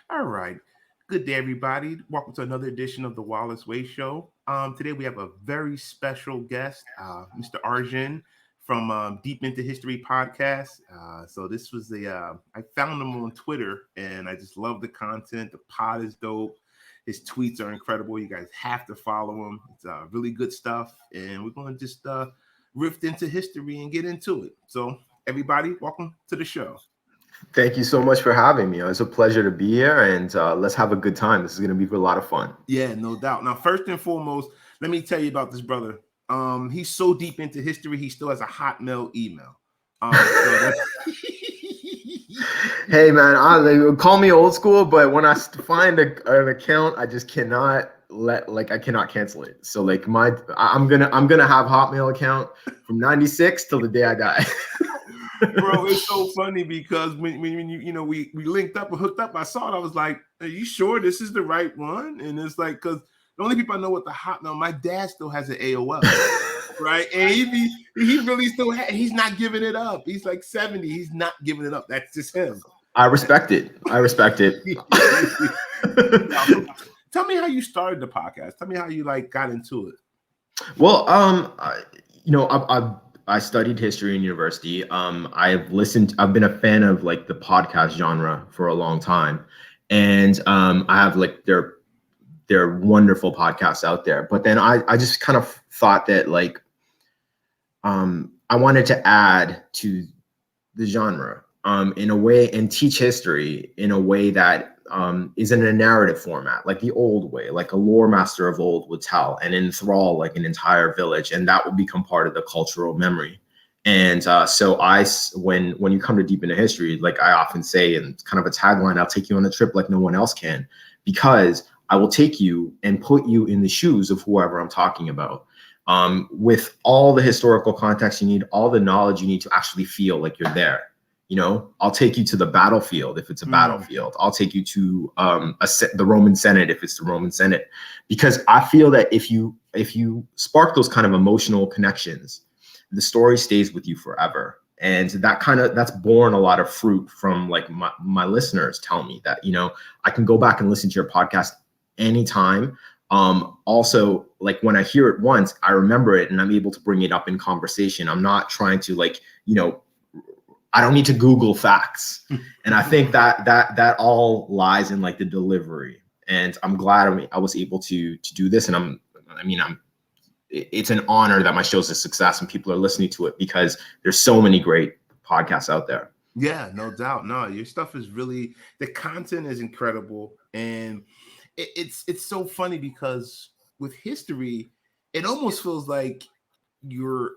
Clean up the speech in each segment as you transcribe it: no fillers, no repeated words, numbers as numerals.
All right. Good day, everybody. Welcome to another edition of the Wallace Way Show. Today we have a very special guest, Mr. Arjun from Deep Into History podcast. So this was I found him on Twitter, and I just love the content. The pod is dope. His tweets are incredible. You guys have to follow him. It's really good stuff, and we're going to just riff into history and get into it. So everybody, welcome to the show. Thank you so much for having me. It's a pleasure to be here, and let's have a good time. This is going to be a lot of fun. Yeah, no doubt. Now, first and foremost, let me tell you about this brother. He's so deep into history, he still has a Hotmail email. Hey, man, they call me old school, but when I find an account, I just cannot I cannot cancel it. So like I'm gonna have Hotmail account from 96 till the day I die. Bro, it's so funny because when we linked up and hooked up, I saw it. I was like, "Are you sure this is the right one?" And it's like, because the only people I know with the Hotmail, my dad still has an AOL, right? And he really still he's not giving it up. He's like 70. He's not giving it up. That's just him. I respect it. Tell me how you started the podcast. Tell me how you got into it. Well, I studied history in university. I've been a fan of like the podcast genre for a long time. And I have there are wonderful podcasts out there. But then I just kind of thought that I wanted to add to the genre in a way and teach history in a way that is in a narrative format, like the old way, like a lore master of old would tell and enthrall like an entire village, and that would become part of the cultural memory. And so when you come to Deep Into History, like I often say, and it's kind of a tagline, I'll take you on a trip like no one else can, because I will take you and put you in the shoes of whoever I'm talking about, with all the historical context you need, all the knowledge you need to actually feel like you're there. I'll take you to the battlefield if it's a battlefield. I'll take you to the Roman Senate if it's the Roman Senate, because I feel that if you spark those kind of emotional connections, the story stays with you forever. And that's borne a lot of fruit from like my listeners tell me that, I can go back and listen to your podcast anytime. Also, like when I hear it once, I remember it and I'm able to bring it up in conversation. I'm not trying to I don't need to Google facts. And I think that all lies in like the delivery. And I'm glad I was able to do this. And it's an honor that my show's a success and people are listening to it, because there's so many great podcasts out there. Yeah, no doubt. No, your stuff is really, the content is incredible. And it's so funny because with history, it almost feels like you're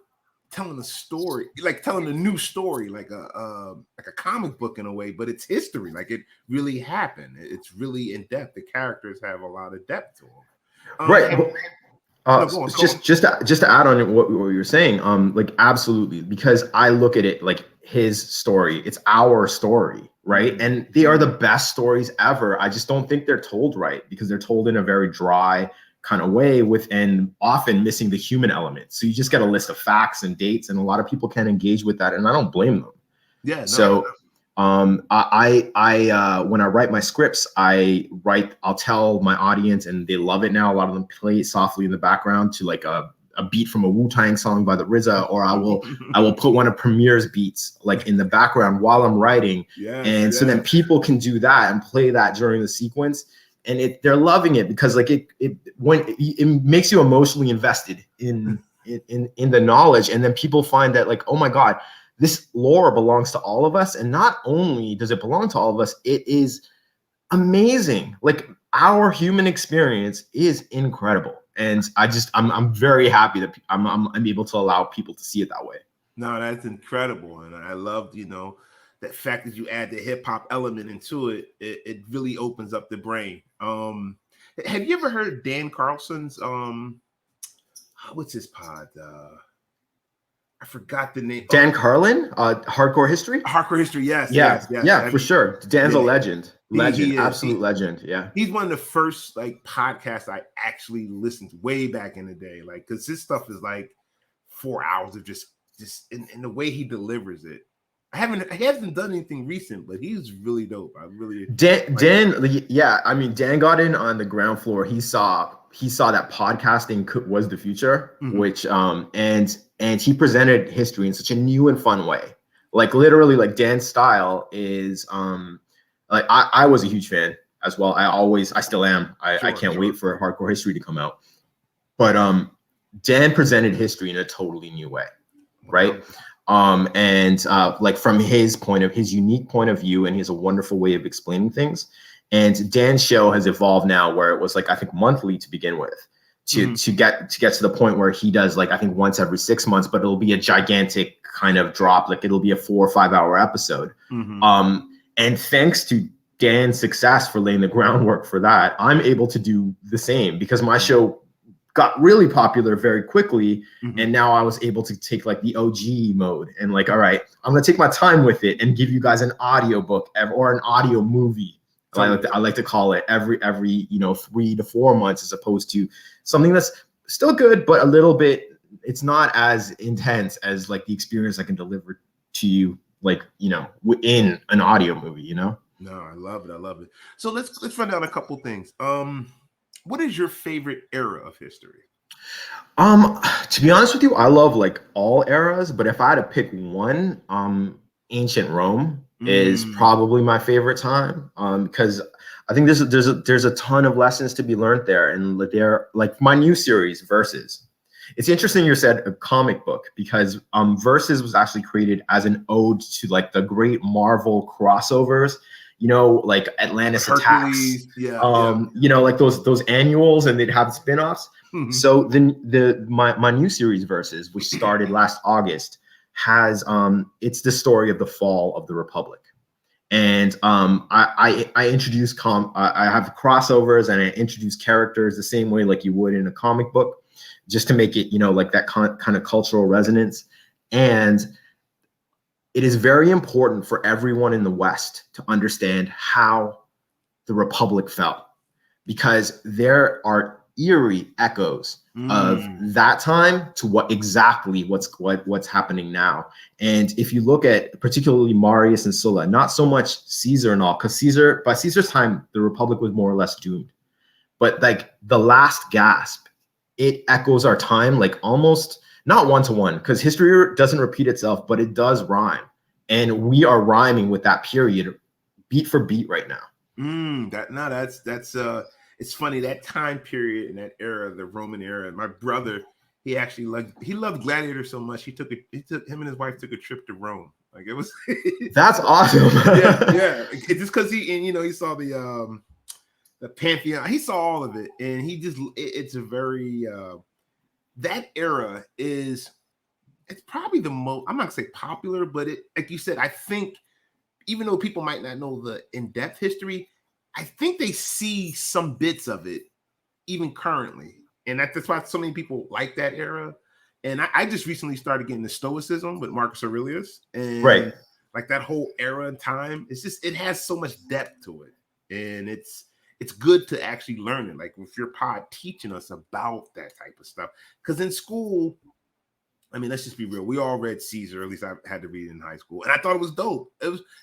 telling a story, like telling a new story, like a comic book in a way, but it's history. Like it really happened. It's really in depth. The characters have a lot of depth to them. Right. Just to add on what you're saying, like absolutely, because I look at it like his story, it's our story, right? Mm-hmm. And they are the best stories ever. I just don't think they're told right, because they're told in a very dry kind of way and often missing the human element. So you just get a list of facts and dates, and a lot of people can't engage with that, and I don't blame them. Yeah. No, so I when I write my scripts, I'll tell my audience, and they love it now. A lot of them play it softly in the background to like a beat from a Wu-Tang song by the RZA, or I will put one of Premier's beats like in the background while I'm writing. So then people can do that and play that during the sequence. And they're loving it because like it makes you emotionally invested in the knowledge. And then people find that like, oh my God, this lore belongs to all of us. And not only does it belong to all of us, it is amazing. Like our human experience is incredible. And I'm very happy that I'm able to allow people to see it that way. No, that's incredible. And I love, that fact that you add the hip hop element into it, it really opens up the brain. Have you ever heard Dan Carlson's what's his pod? I forgot the name. Dan Carlin, Hardcore History. Hardcore History, yes. Yeah, for sure. Dan's a legend, absolute legend. Yeah, he's one of the first like podcasts I actually listened to way back in the day, like because his stuff is like 4 hours of just in the way he delivers it. He hasn't done anything recent, but he's really dope. I really Dan, yeah, I mean, Dan got in on the ground floor. He saw that podcasting was the future, which and he presented history in such a new and fun way. Like literally, like Dan's style is like I was a huge fan as well. I still am. I can't wait for Hardcore History to come out. But Dan presented history in a totally new way, right? And like from his unique point of view, and he has a wonderful way of explaining things. And Dan's show has evolved now where it was like, I think monthly to begin with, to get to the point where he does like, I think once every 6 months, but it'll be a gigantic kind of drop. Like it'll be a 4 or 5 hour episode. And thanks to Dan's success for laying the groundwork for that, I'm able to do the same because my show got really popular very quickly. And now I was able to take like the OG mode and like, all right, I'm going to take my time with it and give you guys an audio book or an audio movie. I like to call it every 3 to 4 months, as opposed to something that's still good, but a little bit, it's not as intense as like the experience I can deliver to you, like, in an audio movie, No, I love it. So let's run down a couple things. What is your favorite era of history? To be honest with you, I love like all eras, but if I had to pick one, ancient Rome is probably my favorite time, because I think there's a ton of lessons to be learned there. And like my new series, Versus. It's interesting you said a comic book, because Versus was actually created as an ode to like the great Marvel crossovers, like Atlantis Attacks, like those annuals, and they'd have spin-offs. So my new series, Versus, which started last August, has it's the story of the fall of the Republic. And I introduce I have crossovers, and I introduce characters the same way like you would in a comic book, just to make it, like that kind of cultural resonance. And it is very important for everyone in the West to understand how the Republic fell, because there are eerie echoes of that time to what's happening now. And if you look at particularly Marius and Sulla, not so much Caesar and all, because by Caesar's time, the Republic was more or less doomed. But like the last gasp, it echoes our time, like almost not one-to-one, because history doesn't repeat itself, but it does rhyme. And we are rhyming with that period beat for beat right now. That's it's funny, that time period and that era, the Roman era. My brother, he loved Gladiator so much, him and his wife took a trip to Rome. Like it was that's awesome. yeah. Just because he saw the Pantheon, he saw all of it, and it's a very that era it's probably the most, I'm not gonna say popular, but it, like you said, I think even though people might not know the in-depth history, I think they see some bits of it even currently. And that's why so many people like that era. And I just recently started getting the Stoicism with Marcus Aurelius. And like that whole era and time, it has so much depth to it. And it's good to actually learn it. Like with your pod teaching us about that type of stuff. Because in school, I mean, let's just be real. We all read Caesar. At least I had to read it in high school, and I thought it was dope.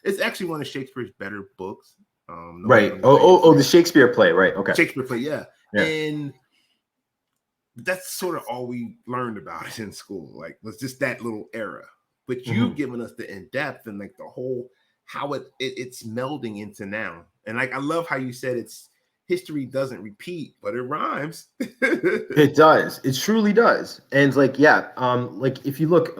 It's actually one of Shakespeare's better books. The Shakespeare play, right? Okay. Shakespeare play, yeah. And that's sort of all we learned about it in school. Like, was just that little era. But you've given us the in depth and like the whole how it's melding into now. And like, I love how you said history doesn't repeat, but it rhymes. It does. It truly does. And like, like if you look,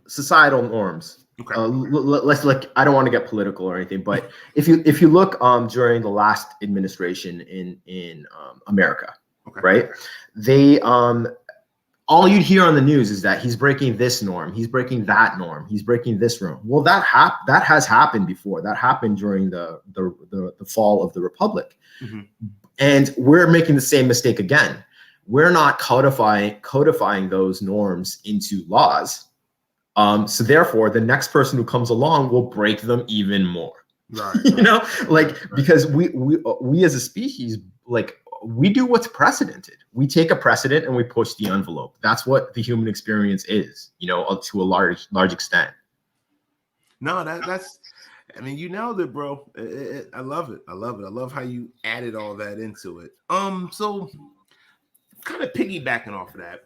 societal norms. Okay. Let's I don't want to get political or anything, but if you look during the last administration in America, right? They all you'd hear on the news is that he's breaking this norm, he's breaking that norm, he's breaking this norm. Well, that has happened before. That happened during the fall of the Republic. And we're making the same mistake again. We're not codifying those norms into laws. So therefore, the next person who comes along will break them even more. Right. Because we as a species, like, we do what's precedented. We take a precedent and we push the envelope. That's what the human experience is, to a large extent. No, that's. I mean, you nailed it, bro. I love it. I love it. I love how you added all that into it. So kind of piggybacking off of that,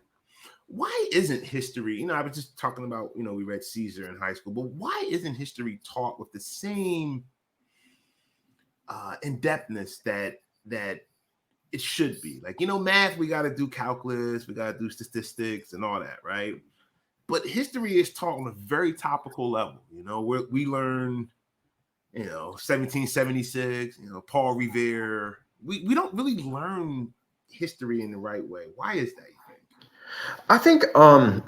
why isn't history? I was just talking about, we read Caesar in high school, but why isn't history taught with the same in-depthness that it should be? Like, math, we got to do calculus, we got to do statistics and all that, right? But history is taught on a very topical level. Where we learn, 1776, Paul Revere. We don't really learn history in the right way. Why is that, you think? I think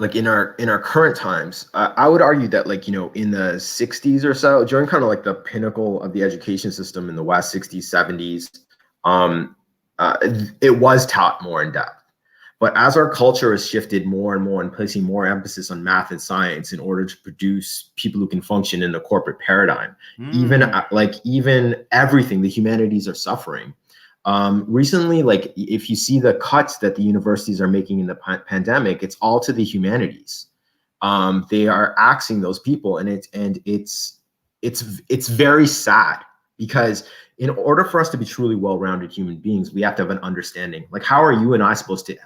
like in our current times, I would argue that, like, in the 60s or so, during kind of like the pinnacle of the education system in the West, 60s, 70s, it was taught more in depth. But as our culture has shifted more and more and placing more emphasis on math and science in order to produce people who can function in the corporate paradigm, even everything, the humanities are suffering. Recently, like, if you see the cuts that the universities are making in the pandemic, it's all to the humanities. They are axing those people, and it's very sad, because in order for us to be truly well-rounded human beings, we have to have an understanding. Like, how are you and I supposed to?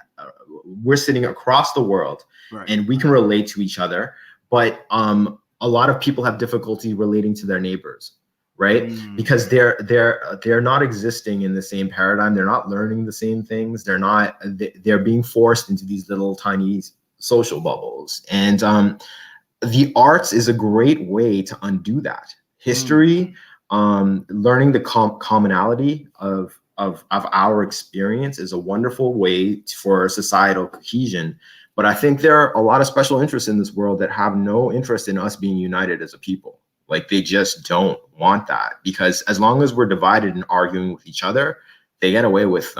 We're sitting across the world, right, and we can relate to each other, but a lot of people have difficulty relating to their neighbors, right? Because they're not existing in the same paradigm. They're not learning the same things. They're being forced into these little tiny social bubbles. And the arts is a great way to undo that. History, learning the commonality of our experience is a wonderful way for societal cohesion. But I think there are a lot of special interests in this world that have no interest in us being united as a people. Like, they just don't want that, because as long as we're divided and arguing with each other, they get away with,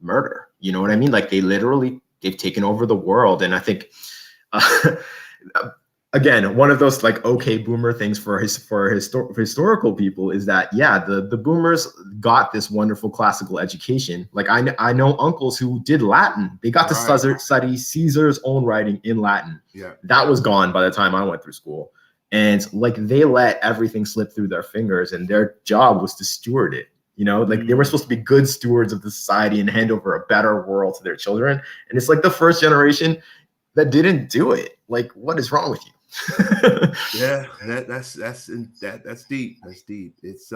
murder. You know what I mean? Like, they've taken over the world. And I think, again, one of those, like, okay boomer things for historical people is that, yeah, the boomers got this wonderful classical education. Like, I know uncles who did Latin. They got to study Caesar's own writing in Latin. Yeah, that was gone by the time I went through school. And, like, they let everything slip through their fingers, and their job was to steward it. Like, they were supposed to be good stewards of the society and hand over a better world to their children. And it's like the first generation that didn't do it. Like, what is wrong with you? Yeah, that's deep. That's deep. It's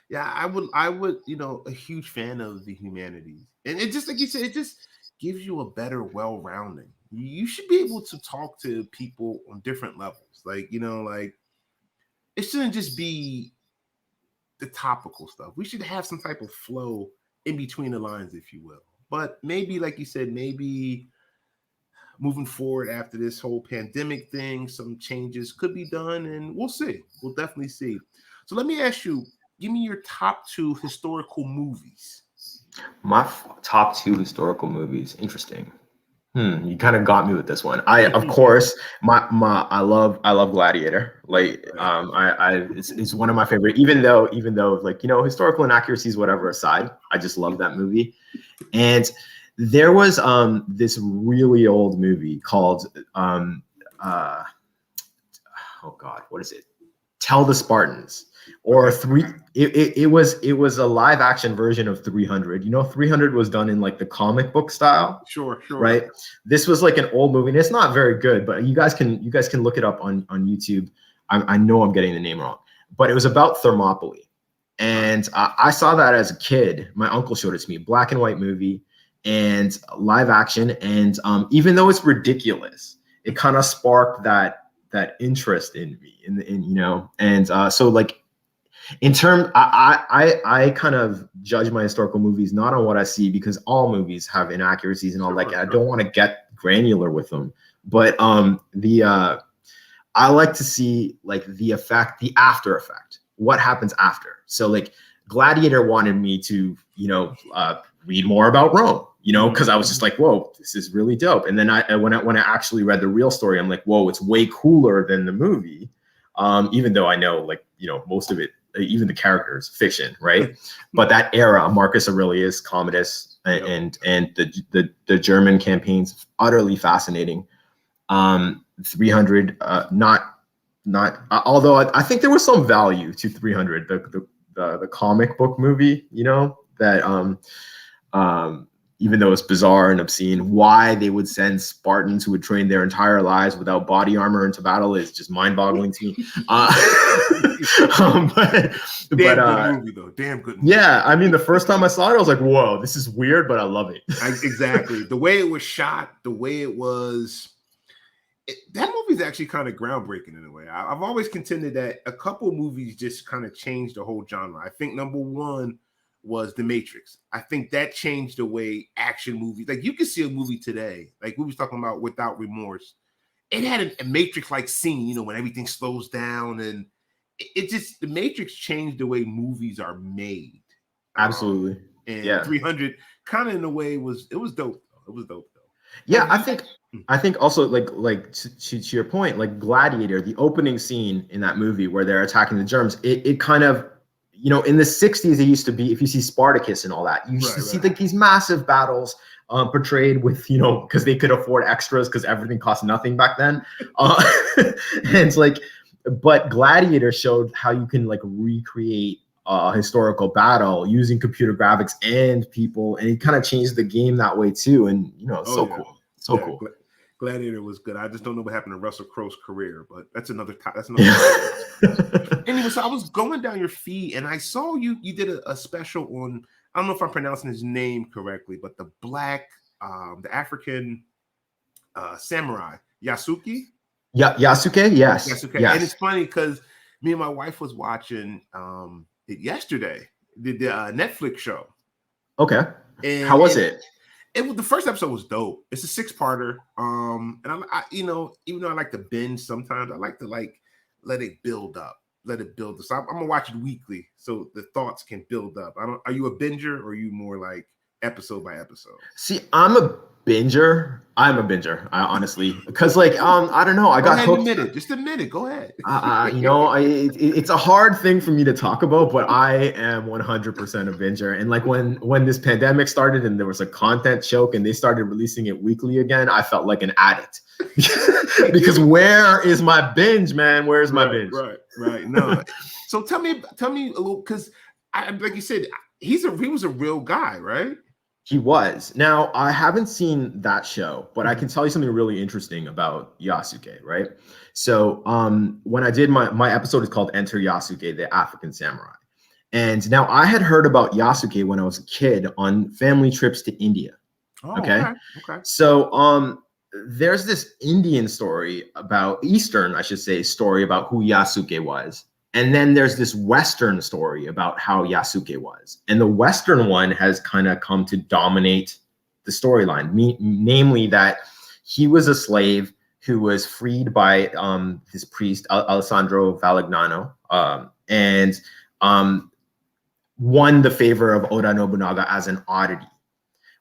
yeah, I would a huge fan of the humanities. And it just, like you said, it just gives you a better well-rounding. You should be able to talk to people on different levels. Like, like, it shouldn't just be the topical stuff. We should have some type of flow in between the lines, if you will. But maybe, like you said, maybe moving forward after this whole pandemic thing, some changes could be done, and we'll see. We'll definitely see. So let me ask you, give me your top 2 historical movies. My top 2 historical movies. Interesting. You kind of got me with this one. Of course, I love Gladiator. Like, it's one of my favorite, even though, like, historical inaccuracies, whatever aside, I just love that movie. And there was this really old movie called oh God, what is it? Tell the Spartans, or it was a live action version of 300. 300 was done in, like, the comic book style. Sure. Right. This was like an old movie, and it's not very good, but you guys can look it up on YouTube. I know I'm getting the name wrong, but it was about Thermopylae. And I saw that as a kid. My uncle showed it to me, black and white movie and live action. And even though it's ridiculous, it kind of sparked that interest in me, so, like, in terms, I kind of judge my historical movies not on what I see, because all movies have inaccuracies and all. Like, I don't want to get granular with them, but I like to see, like, the effect, the after effect, what happens after. So, like, Gladiator wanted me to read more about Rome, because I was just like, whoa, this is really dope. And then when I actually read the real story, I'm like, whoa, it's way cooler than the movie. Even though I know, like, most of it, even the characters, fiction, right? But that era, Marcus Aurelius, Commodus, and the German campaigns, utterly fascinating. 300, not not although I think there was some value to 300, the comic book movie, you know, that even though it's bizarre and obscene, why they would send Spartans who would train their entire lives without body armor into battle is just mind-boggling to me. Damn good movie though. Damn good movie. Yeah, I mean, the first time I saw it, I was like, "Whoa, this is weird," but I love it. Exactly. The way it was shot, the way it was. That movie is actually kind of groundbreaking in a way. I've always contended that a couple movies just kind of changed the whole genre. I think number one was The Matrix. I think that changed the way action movies, like you can see a movie today, like we was talking about Without Remorse. It had a Matrix-like scene, you know, when everything slows down, and it just, The Matrix changed the way movies are made. Absolutely. And yeah. 300 kind of in a way it was dope. It was dope though. Yeah, I think also like to your point, like Gladiator, the opening scene in that movie where they're attacking the germs, it kind of, you know, in the 60s, it used to be, if you see Spartacus and all that, you used to see like these massive battles portrayed with, you know, because they could afford extras because everything cost nothing back then. And it's like, but Gladiator showed how you can like recreate a historical battle using computer graphics and people, and it kind of changed the game that way too. And, you know, it's cool. So cool. Gladiator was good. I just don't know what happened to Russell Crowe's career, but that's another. Anyway, so I was going down your feed and I saw you did a special on, I don't know if I'm pronouncing his name correctly, but the African samurai, Yasuke? Yeah, Yasuke, yes. Yasuke. Yes. And it's funny because me and my wife was watching it yesterday, the Netflix show. Okay. And how was it? It was, the first episode was dope. It's a 6-parter. And I, you know, even though I like to binge sometimes, I like to let it build up. So I'm gonna watch it weekly so the thoughts can build up. Are you a binger or are you more like episode by episode? See, I'm a binger. I honestly, because like I don't know, I got hooked. Just admit it. Go ahead. You know, it's a hard thing for me to talk about, but I am 100% a binger. And like when this pandemic started and there was a content choke and they started releasing it weekly again, I felt like an addict. Because where is my binge, man? Where's my binge? Right. No. So tell me a little, because like you said, he was a real guy, right? He was. Now, I haven't seen that show, but I can tell you something really interesting about Yasuke, right? So when I did my episode is called Enter Yasuke, the African Samurai. And now I had heard about Yasuke when I was a kid on family trips to India. Oh, okay. So there's this Indian story about Eastern, I should say, story about who Yasuke was. And then there's this Western story about how Yasuke was. And the Western one has kind of come to dominate the storyline, namely that he was a slave who was freed by this priest, Alessandro Valignano, and won the favor of Oda Nobunaga as an oddity.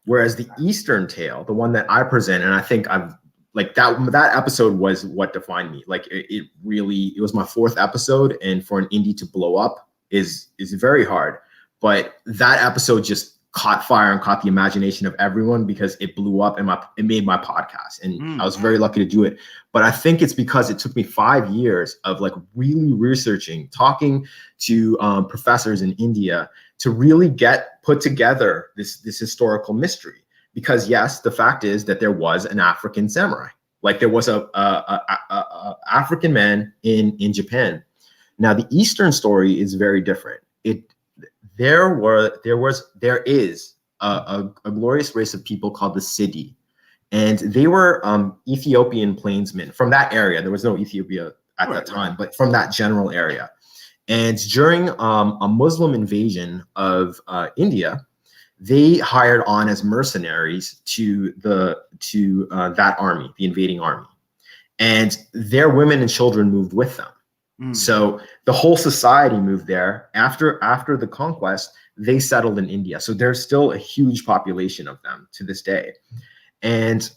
Whereas the Eastern tale, the one that I present, and I think I've like that episode was what defined me. Like it was my 4th episode, and for an indie to blow up is very hard. But that episode just caught fire and caught the imagination of everyone because it blew up and it made my podcast, and I was very lucky to do it. But I think it's because it took me 5 years of like really researching, talking to professors in India to really put together this historical mystery. Because yes, the fact is that there was an African samurai, like there was a African man in Japan. Now the Eastern story is very different. There is a glorious race of people called the Sidi, and they were Ethiopian plainsmen from that area. There was no Ethiopia at that time, but from that general area. And during a Muslim invasion of India, they hired on as mercenaries to that army, the invading army, and their women and children moved with them. So the whole society moved there. After the conquest, they settled in India. So there's still a huge population of them to this day. And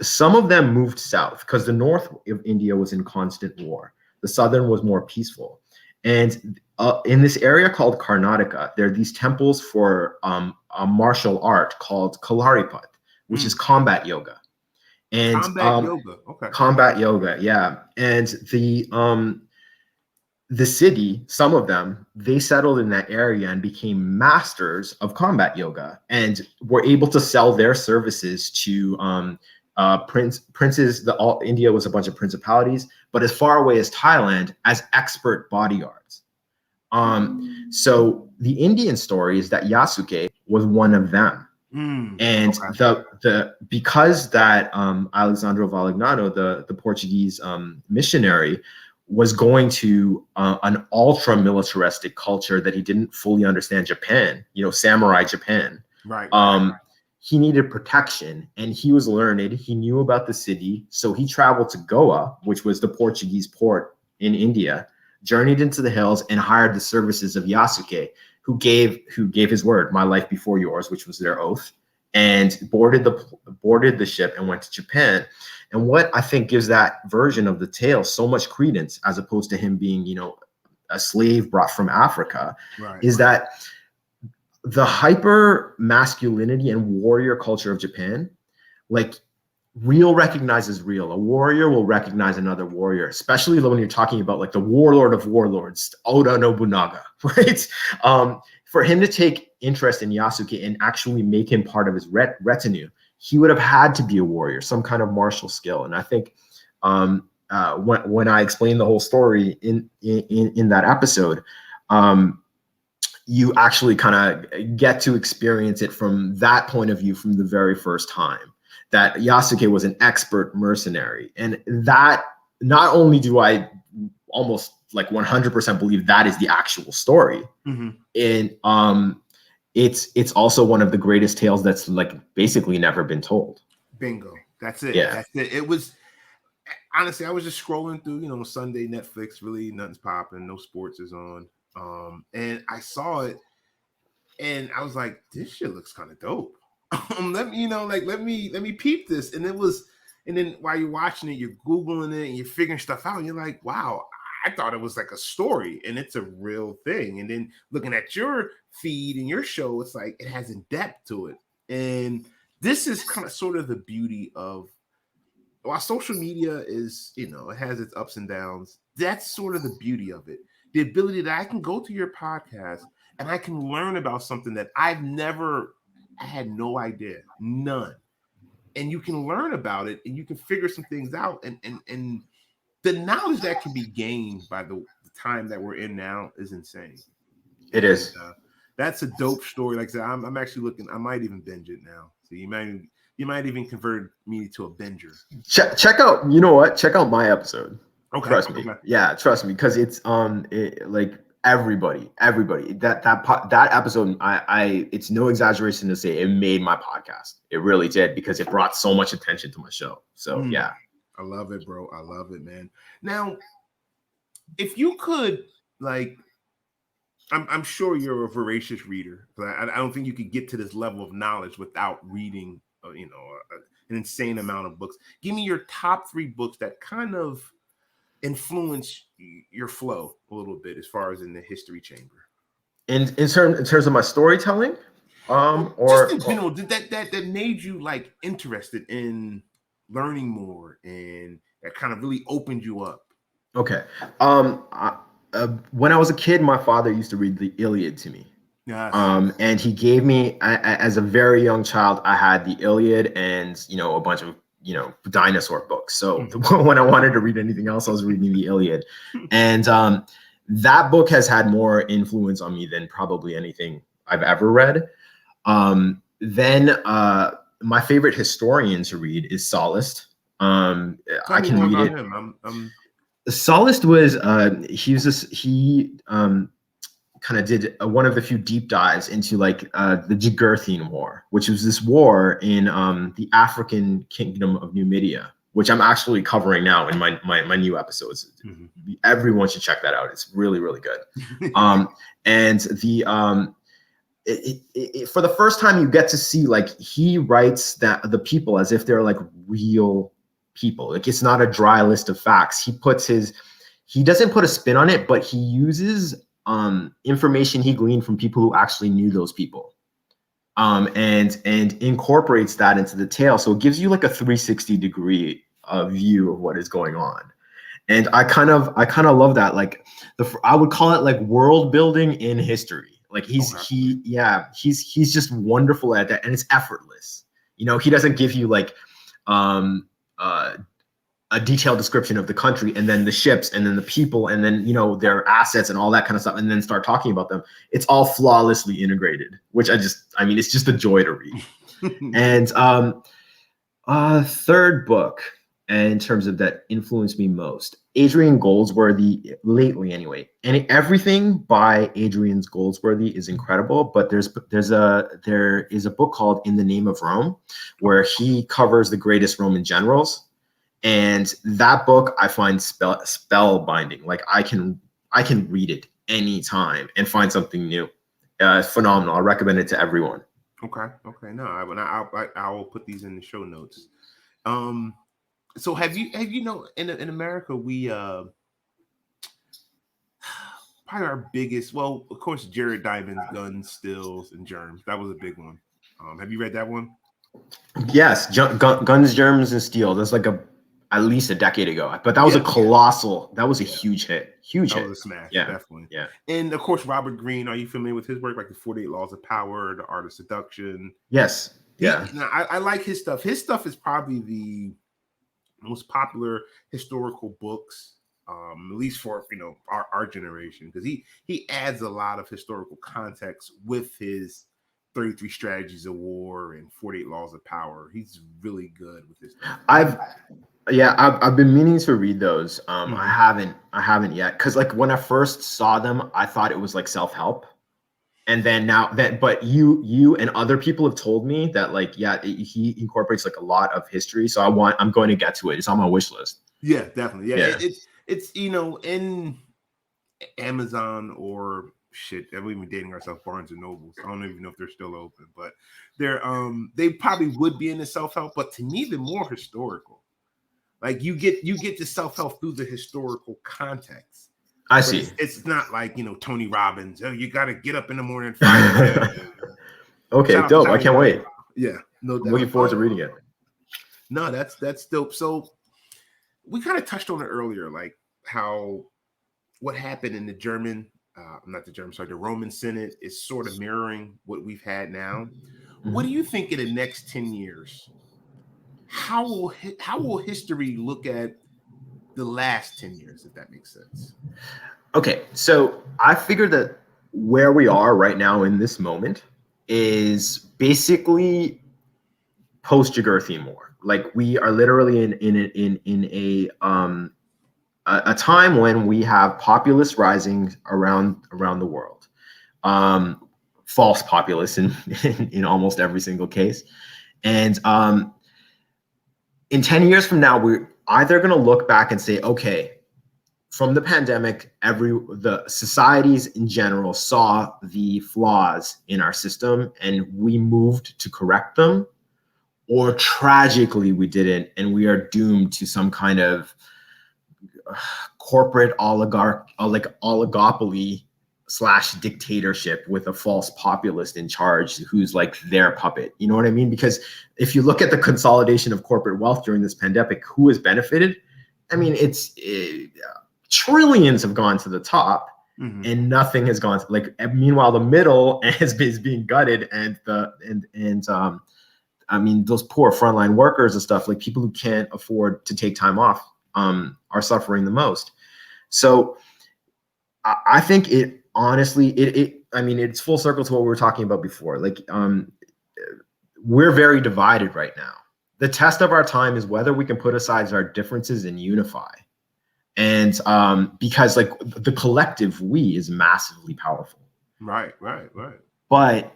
some of them moved south because the north of India was in constant war. The southern was more peaceful. And in this area called Karnataka, there are these temples for a martial art called Kalaripat, which is combat yoga. And Combat yoga. Okay. combat yoga, yeah. And the city, some of them, they settled in that area and became masters of combat yoga and were able to sell their services to princes. India was a bunch of principalities, but as far away as Thailand, as expert bodyguards. So the Indian story is that Yasuke was one of them. And okay. Because that Alexandre Valignano, the Portuguese missionary, was going to an ultra militaristic culture that he didn't fully understand, Japan, samurai Japan. Right. He needed protection, and he was learned. He knew about the city, so he traveled to Goa, which was the Portuguese port in India, journeyed into the hills, and hired the services of Yasuke, who gave his word, "My life before yours," which was their oath, and boarded the ship and went to Japan. And what I think gives that version of the tale so much credence, as opposed to him being, a slave brought from Africa, is that the hyper masculinity and warrior culture of Japan, like, real recognizes real. A warrior will recognize another warrior, especially when you're talking about like the warlord of warlords, Oda Nobunaga, right? For him to take interest in Yasuke and actually make him part of his retinue, he would have had to be a warrior, some kind of martial skill. And I think when I explain the whole story in that episode, you actually kind of get to experience it from that point of view from the very first time, that Yasuke was an expert mercenary. And that, not only do I almost like 100% believe that is the actual story, and it's also one of the greatest tales that's like basically never been told. Bingo. That's it. Yeah. That's it. It was, honestly, I was just scrolling through, Sunday Netflix, really nothing's popping, no sports is on. And I saw it and I was like, this shit looks kind of dope. Let me peep this. And then while you're watching it, you're Googling it and you're figuring stuff out. And you're like, wow, I thought it was like a story and it's a real thing. And then looking at your feed and your show, it's like it has a depth to it. And this is kind of sort of the beauty of, while social media is, it has its ups and downs, that's sort of the beauty of it. The ability that I can go to your podcast and I can learn about something that I had no idea, none. And you can learn about it and you can figure some things out. And the knowledge that can be gained by the time that we're in now is insane. It is. That's a dope story. Like I said, I'm actually looking, I might even binge it now. So you might even convert me to a binger. Check out, you know what? Check out my episode. Okay. Trust me. Yeah, trust me, because it's like everybody that episode, I it's no exaggeration to say it made my podcast. It really did, because it brought so much attention to my show. So yeah. I love it, bro. I love it, man. Now, if you could, like, I'm sure you're a voracious reader, but I don't think you could get to this level of knowledge without reading, an insane amount of books. Give me your top 3 books that kind of influence your flow a little bit, as far as in the history chamber. In terms of my storytelling, or just in general, that made you like interested in learning more, and that kind of really opened you up. Okay. When I was a kid, my father used to read the Iliad to me. Yes. And he gave me, as a very young child, I had the Iliad and, a bunch of, dinosaur books. So when I wanted to read anything else, I was reading the Iliad. And that book has had more influence on me than probably anything I've ever read. Then my favorite historian to read is Sallust. I can read it. Sallust was he kind of did one of the few deep dives into like the Jugurthine War, which was this war in the African kingdom of Numidia, which I'm actually covering now in my new episodes. Everyone should check that out. It's really, really good. And for the first time, you get to see, like, he writes that the people as if they're like real people. Like, it's not a dry list of facts. He doesn't put a spin on it, but he uses information he gleaned from people who actually knew those people. and incorporates that into the tale. So it gives you like a 360-degree view of what is going on. And I kind of love that. Like I would call it like world building in history. Like he's just wonderful at that, and it's effortless. He doesn't give you like a detailed description of the country and then the ships and then the people and then their assets and all that kind of stuff and then start talking about them. It's all flawlessly integrated, which it's just a joy to read. And third book in terms of that influenced me most, Adrian Goldsworthy, lately anyway. And everything by Adrian Goldsworthy is incredible, but there is a book called In the Name of Rome, where he covers the greatest Roman generals. And that book I find spellbinding. Like I can read it anytime and find something new. It's phenomenal. I recommend it to everyone. Okay. No, I will put these in the show notes. So have you in America we probably our biggest, well, of course, Jared Diamond's Guns, Stills, and Germs. That was a big one. Have you read that one? Yes, Guns, Germs, and Steel. That's like at least a decade ago, but that was a colossal. That was a huge hit. That was a smash. Yeah, definitely. Yeah, and of course, Robert Greene. Are you familiar with his work, like the 48 Laws of Power, The Art of Seduction? Yes. Yeah. I like his stuff. His stuff is probably the most popular historical books, at least for our generation, because he adds a lot of historical context with his 33 Strategies of War and 48 Laws of Power. He's really good with this stuff. I've been meaning to read those. I haven't yet, because like when I first saw them, I thought it was like self-help, and then but you and other people have told me that like he incorporates like a lot of history. So I'm going to get to it. It's on my wish list. Yeah, definitely. Yeah. It's in Amazon or shit. We've been dating ourselves, Barnes and Nobles. I don't even know if they're still open, but they probably would be in the self-help. But to me, they're more historical. Like you get the self-help through the historical context. I see. It's not like Tony Robbins. Oh, you got to get up in the morning. Okay, dope. I can't wait. Yeah, no doubt. Looking forward to reading it. No, that's dope. So we kind of touched on it earlier, like what happened in the Roman Senate is sort of mirroring what we've had now. Mm-hmm. What do you think in the next 10 years? How will history look at the last 10 years, if that makes sense? Okay, so I figured that where we are right now in this moment is basically post-Jugurthian War. Like we are literally in a time when we have populists rising around the world, false populists in almost every single case, and in 10 years from now, we're either going to look back and say, okay, from the pandemic, the societies in general saw the flaws in our system and we moved to correct them, or tragically we didn't, and we are doomed to some kind of corporate oligopoly / dictatorship with a false populist in charge who's like their puppet. You know what I mean? Because if you look at the consolidation of corporate wealth during this pandemic, who has benefited? I mean, trillions have gone to the top, mm-hmm. and nothing has gone to, meanwhile the middle is being gutted, and I mean, those poor frontline workers and stuff, like people who can't afford to take time off, are suffering the most. So I think honestly, it's full circle to what we were talking about before. Like, we're very divided right now. The test of our time is whether we can put aside our differences and unify. And because like the collective we is massively powerful. Right. But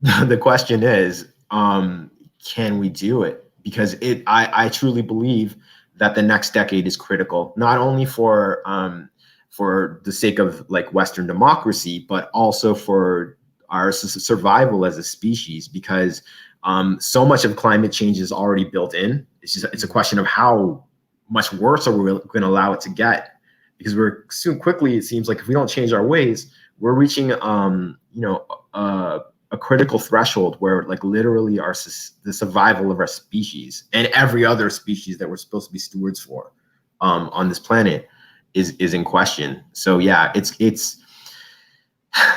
the question is, can we do it? Because I truly believe that the next decade is critical, not only for the sake of like Western democracy, but also for our survival as a species, because so much of climate change is already built in. It's a question of how much worse are we going to allow it to get, because quickly, it seems like if we don't change our ways, we're reaching a critical threshold where like literally the survival of our species and every other species that we're supposed to be stewards for on this planet is in question. So yeah, it's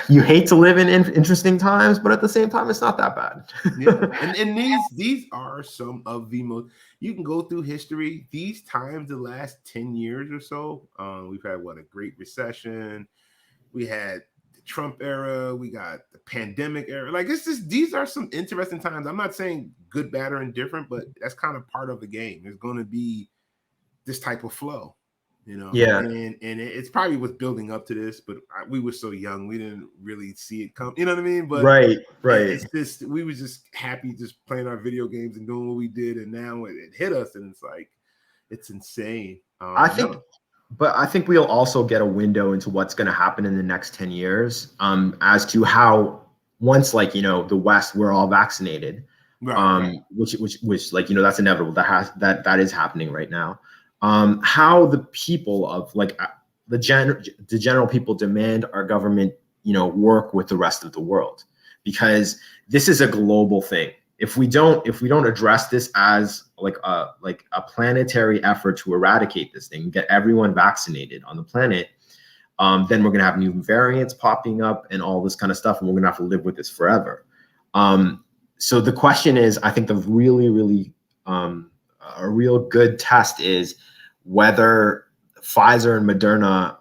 you hate to live in interesting times, but at the same time, it's not that bad. Yeah, and these are some of the most. You can go through history. These times, the last 10 years or so, we've had a Great Recession. We had the Trump era. We got the pandemic era. Like it's just these are some interesting times. I'm not saying good, bad, or indifferent, but that's kind of part of the game. There's going to be this type of flow. Yeah, and it's probably was building up to this, but we were so young, we didn't really see it come. You know what I mean? But right. It's just we were just happy just playing our video games and doing what we did, and now it hit us, and it's like it's insane. I think we'll also get a window into what's going to happen in the next 10 years, as to how once like the West, we're all vaccinated, right. Which like that's inevitable. That is happening right now. How the people of like the general people demand our government, work with the rest of the world, because this is a global thing. If we don't address this as like a planetary effort to eradicate this thing, get everyone vaccinated on the planet, then we're gonna have new variants popping up and all this kind of stuff, and we're gonna have to live with this forever. So the question is, I think the really a real good test is whether Pfizer and Moderna,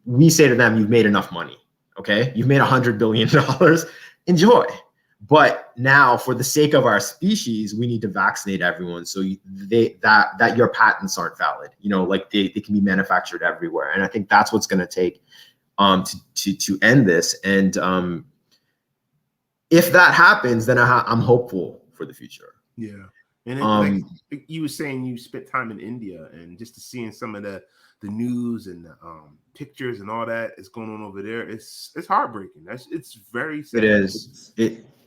we say to them, you've made enough money. Okay. You've made $100 billion, enjoy. But now for the sake of our species, we need to vaccinate everyone. So that your patents aren't valid, like they can be manufactured everywhere. And I think that's what's going to take to end this. And if that happens, then I'm hopeful for the future. Yeah. And like you were saying, you spent time in India, and just to seeing some of the news and the pictures and all that is going on over there, it's heartbreaking. It's very sad. It is.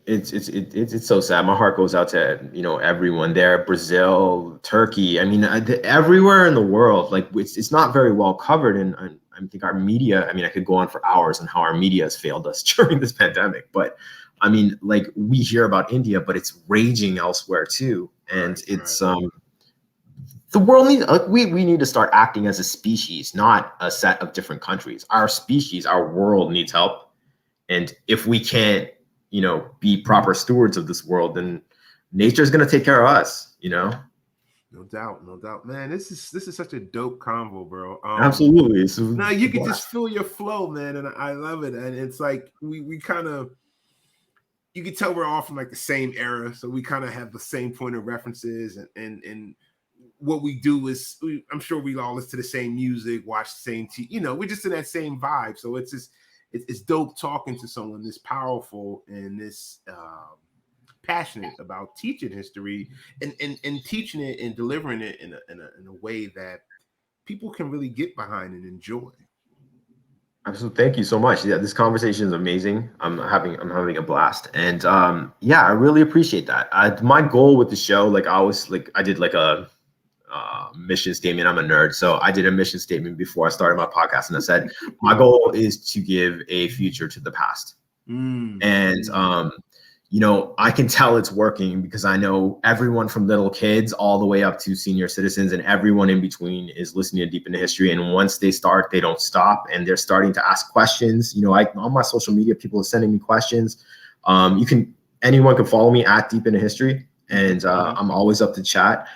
It's so sad. My heart goes out to everyone there. Brazil, Turkey. I mean, everywhere in the world. Like it's not very well covered, and I think our media. I mean, I could go on for hours on how our media has failed us during this pandemic, but. I mean, like we hear about India, but it's raging elsewhere too. And it's the world needs we need to start acting as a species, not a set of different countries. Our species, our world needs help. And if we can't, be proper stewards of this world, then nature's gonna take care of us, No doubt, man. This is such a dope convo, bro. Absolutely. Now you can just feel your flow, man, and I love it. And it's like we kind of. You can tell we're all from like the same era, so we kind of have the same point of references, and what we do is I'm sure we all listen to the same music, watch the same we're just in that same vibe. So it's just it's dope talking to someone this powerful and this passionate about teaching history and teaching it and delivering it in a way that people can really get behind and enjoy. Absolutely. Thank you so much. Yeah, this conversation is amazing. I'm having a blast, and I really appreciate that. My goal with the show, I did like a mission statement. I'm a nerd, so I did a mission statement before I started my podcast, and I said my goal is to give a future to the past. And I can tell it's working because I know everyone from little kids all the way up to senior citizens and everyone in between is listening to Deep into History. And once they start, they don't stop, and they're starting to ask questions. On my social media, people are sending me questions. Anyone can follow me at Deep into History, and I'm always up to chat.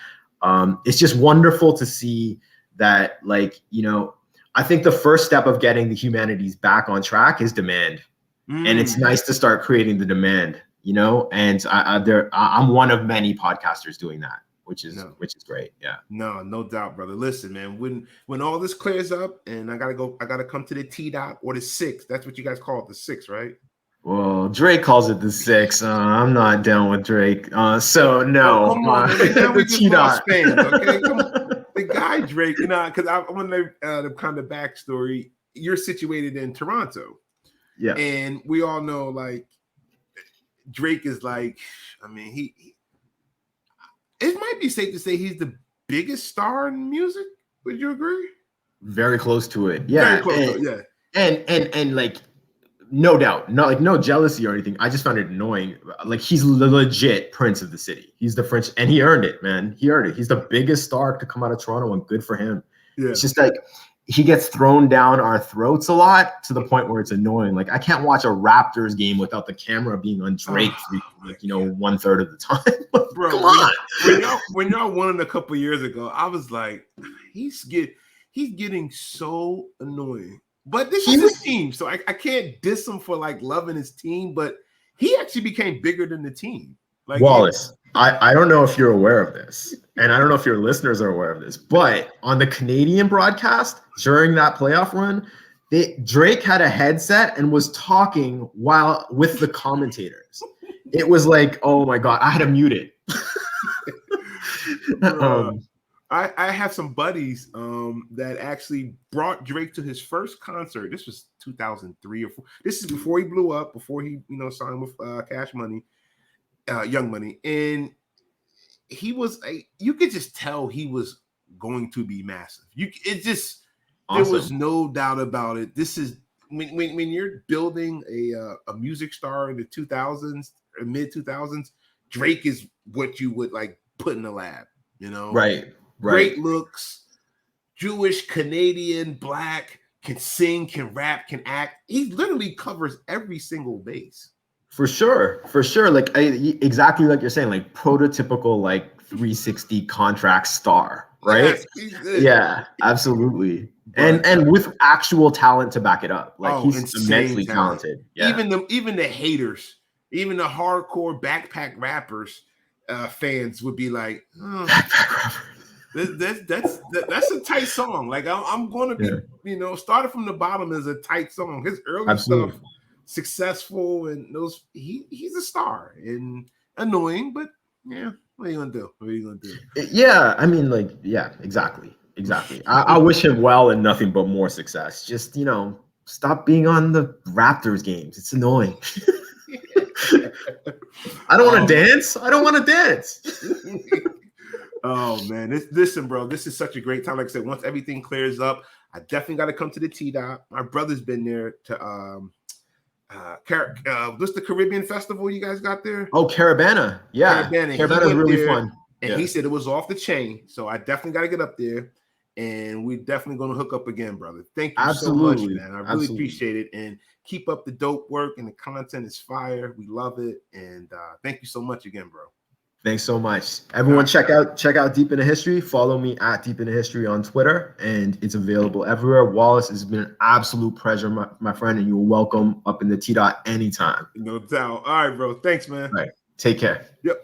It's just wonderful to see that, I think the first step of getting the humanities back on track is demand. And it's nice to start creating the demand. And I'm one of many podcasters doing that, which is great. Yeah. No doubt, brother. Listen, man, when all this clears up and I gotta come to the T-Dot or the 6. That's what you guys call it, the 6, right? Well, Drake calls it the 6. I'm not down with Drake. So no. Oh, come on, man. We just lost fans, okay? Come on. The guy Drake, because I want to know the kind of backstory. You're situated in Toronto. Yeah. And we all know, like, Drake is like, I mean, he it might be safe to say he's the biggest star in music. Would you agree? Very close to it. Yeah. Very close to it, yeah. And like no doubt, not like no jealousy or anything. I just found it annoying. Like he's the legit prince of the city. He's the French, and he earned it, man. He earned it. He's the biggest star to come out of Toronto, and good for him. Yeah. It's just like he gets thrown down our throats a lot to the point where it's annoying. Like I can't watch a Raptors game without the camera being on Drake, like 1/3 of the time. Bro, come on. When y'all won a couple years ago, I was like, he's getting so annoying. But this is his team, so I can't diss him for like loving his team. But he actually became bigger than the team. Like Wallace, I don't know if you're aware of this, and I don't know if your listeners are aware of this, but on the Canadian broadcast during that playoff run, Drake had a headset and was talking while with the commentators. It was like, oh my God, I had to mute it. I have some buddies that actually brought Drake to his first concert. This was 2003 or 4. This is before he blew up, before he signed with Cash Money, Young Money, and he was you could just tell he was going to be massive. There was no doubt about it. This is when you're building a music star in the 2000s or mid 2000s, Drake is what you would like put in the lab, Right. Great looks, Jewish, Canadian, Black, can sing, can rap, can act. He literally covers every single base. For sure. Like exactly like you're saying, like prototypical like 360 contract star, right? Yes, yeah, absolutely. And with actual talent to back it up. Like he's immensely talented. Yeah. Even the haters, even the hardcore backpack rappers fans would be like, backpack rappers. That's a tight song. Like I'm going to be, started from the bottom is a tight song. His early stuff, successful, and he's a star and annoying, but yeah, what are you gonna do? Yeah, I mean, like, yeah, exactly. I wish him well and nothing but more success. Just stop being on the Raptors games. It's annoying. I don't want to dance. Oh man, listen, bro. This is such a great time. Like I said, once everything clears up, I definitely got to come to the T-Dot. My brother's been there to what's the Caribbean festival you guys got there? Oh, Caravana. Yeah, Caravana's really fun. And he said it was off the chain, so I definitely got to get up there, and we're definitely going to hook up again, brother. Thank you so much, man. I really appreciate it, and keep up the dope work. And the content is fire. We love it, and thank you so much again, bro. Thanks so much. Everyone check out Deep Into History. Follow me at Deep Into History on Twitter, and it's available everywhere. Wallace, has been an absolute pleasure, my friend, and you're welcome up in the T-Dot anytime. No doubt. All right, bro. Thanks, man. All right. Take care. Yep.